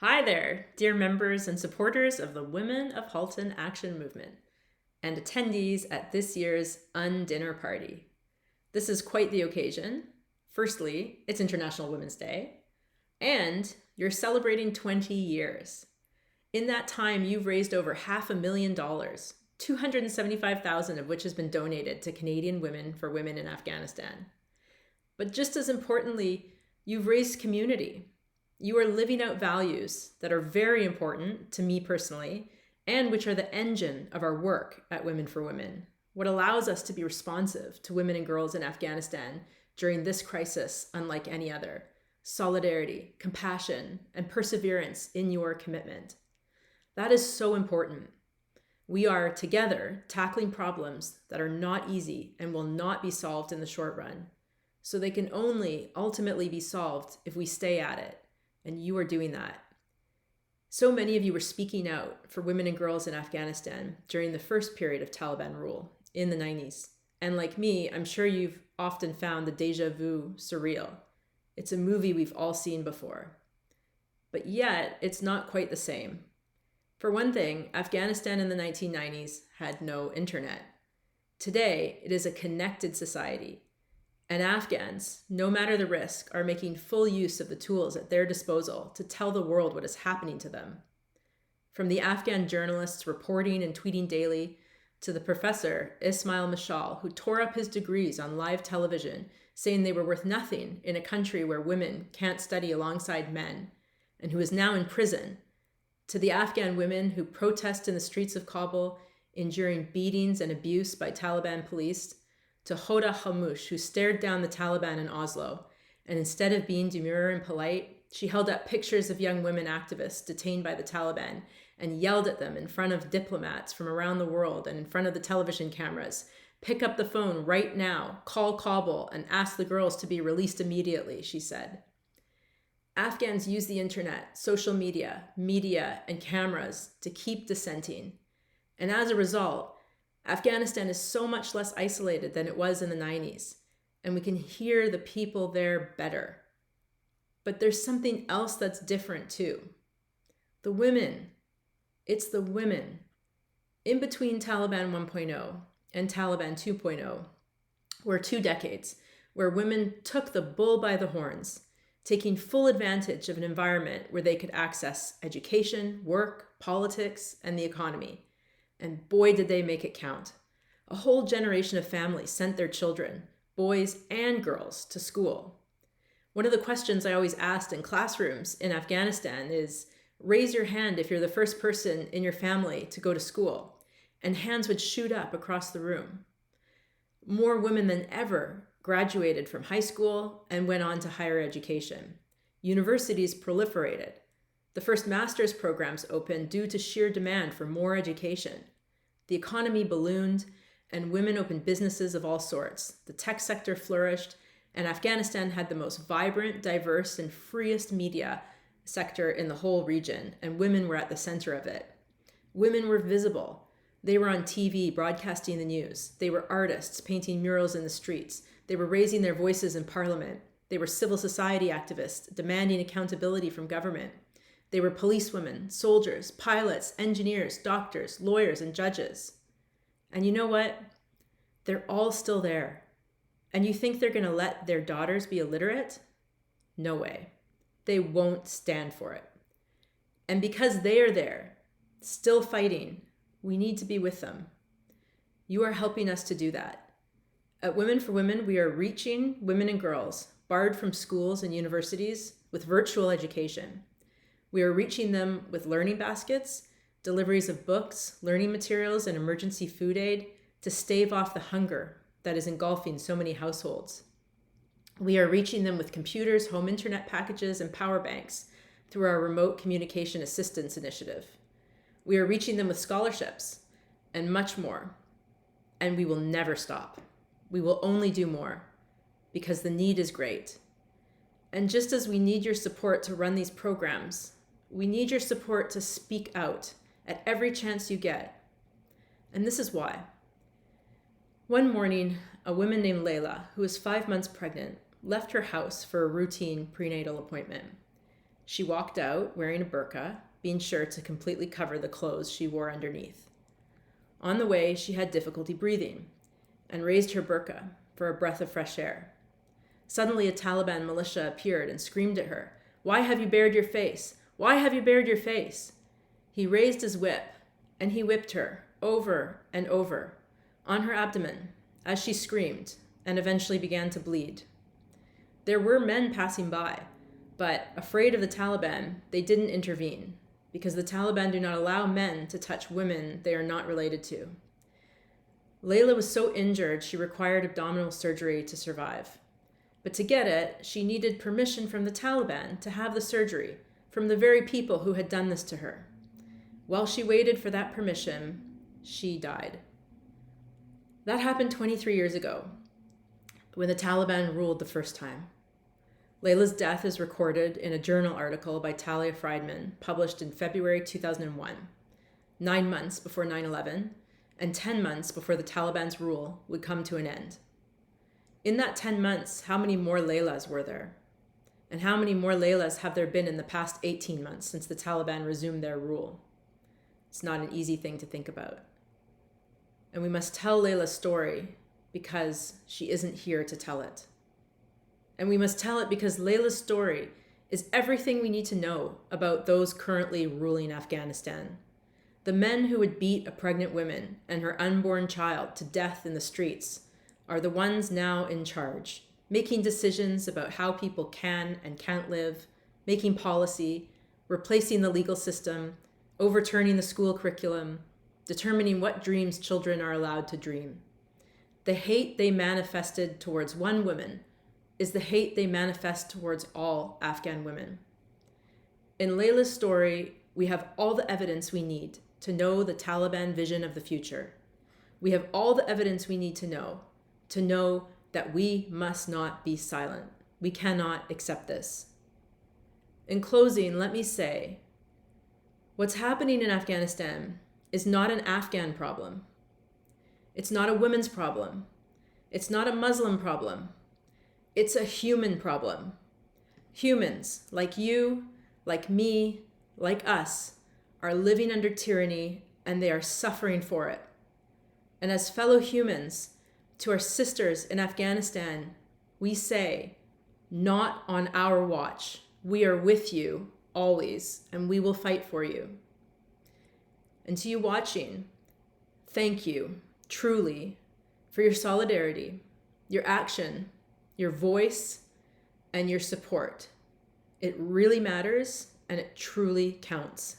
Hi there, dear members and supporters of the Women of Halton Action Movement and attendees at this year's Undinner Party. This is quite the occasion. Firstly, it's International Women's Day, and you're celebrating 20 years. In that time, you've raised over $500,000, 275,000 of which has been donated to Canadian Women for Women in Afghanistan. But just as importantly, you've raised community. You are living out values that are very important to me personally, and which are the engine of our work at Women for Women, what allows us to be responsive to women and girls in Afghanistan during this crisis unlike any other. Solidarity, compassion, and perseverance in your commitment. That is so important. We are together tackling problems that are not easy and will not be solved in the short run. So they can only ultimately be solved if we stay at it. And you are doing that. So many of you were speaking out for women and girls in Afghanistan during the first period of Taliban rule in the 90s. And like me, I'm sure you've often found the déjà vu surreal. It's a movie we've all seen before. But yet, it's not quite the same. For one thing, Afghanistan in the 1990s had no internet. Today, it is a connected society. And Afghans, no matter the risk, are making full use of the tools at their disposal to tell the world what is happening to them. From the Afghan journalists reporting and tweeting daily, to the professor, Ismail Mashal, who tore up his degrees on live television, saying they were worth nothing in a country where women can't study alongside men, and who is now in prison, to the Afghan women who protest in the streets of Kabul, enduring beatings and abuse by Taliban police, to Hoda Hamoush, who stared down the Taliban in Oslo, and instead of being demure and polite, she held up pictures of young women activists detained by the Taliban and yelled at them in front of diplomats from around the world and in front of the television cameras. "Pick up the phone right now, call Kabul, and ask the girls to be released immediately," she said. Afghans use the internet, social media, and cameras to keep dissenting. And as a result, Afghanistan is so much less isolated than it was in the 90s, and we can hear the people there better. But there's something else that's different too. The women. It's the women. In between Taliban 1.0 and Taliban 2.0 were 2 decades where women took the bull by the horns, taking full advantage of an environment where they could access education, work, politics, and the economy. And boy, did they make it count. A whole generation of families sent their children, boys and girls, to school. One of the questions I always asked in classrooms in Afghanistan is, raise your hand if you're the first person in your family to go to school. And hands would shoot up across the room. More women than ever graduated from high school and went on to higher education. Universities proliferated. The first master's programs opened due to sheer demand for more education. The economy ballooned, and women opened businesses of all sorts. The tech sector flourished, and Afghanistan had the most vibrant, diverse, and freest media sector in the whole region, and women were at the center of it. Women were visible. They were on TV broadcasting the news. They were artists painting murals in the streets. They were raising their voices in parliament. They were civil society activists demanding accountability from government. They were policewomen, soldiers, pilots, engineers, doctors, lawyers, and judges. And you know what? They're all still there. And you think they're going to let their daughters be illiterate? No way. They won't stand for it. And because they are there, still fighting, we need to be with them. You are helping us to do that. At Women for Women, we are reaching women and girls barred from schools and universities with virtual education. We are reaching them with learning baskets, deliveries of books, learning materials, and emergency food aid to stave off the hunger that is engulfing so many households. We are reaching them with computers, home internet packages, and power banks through our Remote Communication Assistance Initiative. We are reaching them with scholarships and much more. And we will never stop. We will only do more because the need is great. And just as we need your support to run these programs, we need your support to speak out at every chance you get. And this is why. One morning, a woman named Layla, who was 5 months pregnant, left her house for a routine prenatal appointment. She walked out wearing a burqa, being sure to completely cover the clothes she wore underneath. On the way, she had difficulty breathing and raised her burqa for a breath of fresh air. Suddenly, a Taliban militia appeared and screamed at her, "Why have you bared your face? Why have you bared your face?" He raised his whip, and he whipped her over and over on her abdomen as she screamed and eventually began to bleed. There were men passing by, but afraid of the Taliban, they didn't intervene because the Taliban do not allow men to touch women they are not related to. Layla was so injured she required abdominal surgery to survive. But to get it, she needed permission from the Taliban to have the surgery, from the very people who had done this to her. While she waited for that permission, she died. That happened 23 years ago, when the Taliban ruled the first time. Layla's death is recorded in a journal article by Talia Friedman, published in February 2001, 9 months before 9/11, and 10 months before the Taliban's rule would come to an end. In that 10 months, how many more Laylas were there? And how many more Laylas have there been in the past 18 months since the Taliban resumed their rule? It's not an easy thing to think about. And we must tell Layla's story because she isn't here to tell it. And we must tell it because Layla's story is everything we need to know about those currently ruling Afghanistan. The men who would beat a pregnant woman and her unborn child to death in the streets are the ones now in charge, making decisions about how people can and can't live, making policy, replacing the legal system, overturning the school curriculum, determining what dreams children are allowed to dream. The hate they manifested towards one woman is the hate they manifest towards all Afghan women. In Layla's story, we have all the evidence we need to know the Taliban vision of the future. We have all the evidence we need to know that we must not be silent. We cannot accept this. In closing, let me say, what's happening in Afghanistan is not an Afghan problem. It's not a women's problem. It's not a Muslim problem. It's a human problem. Humans, like you, like me, like us, are living under tyranny and they are suffering for it. And as fellow humans, to our sisters in Afghanistan, we say, not on our watch. We are with you always, and we will fight for you. And to you watching, thank you, truly, for your solidarity, your action, your voice, and your support. It really matters, and it truly counts.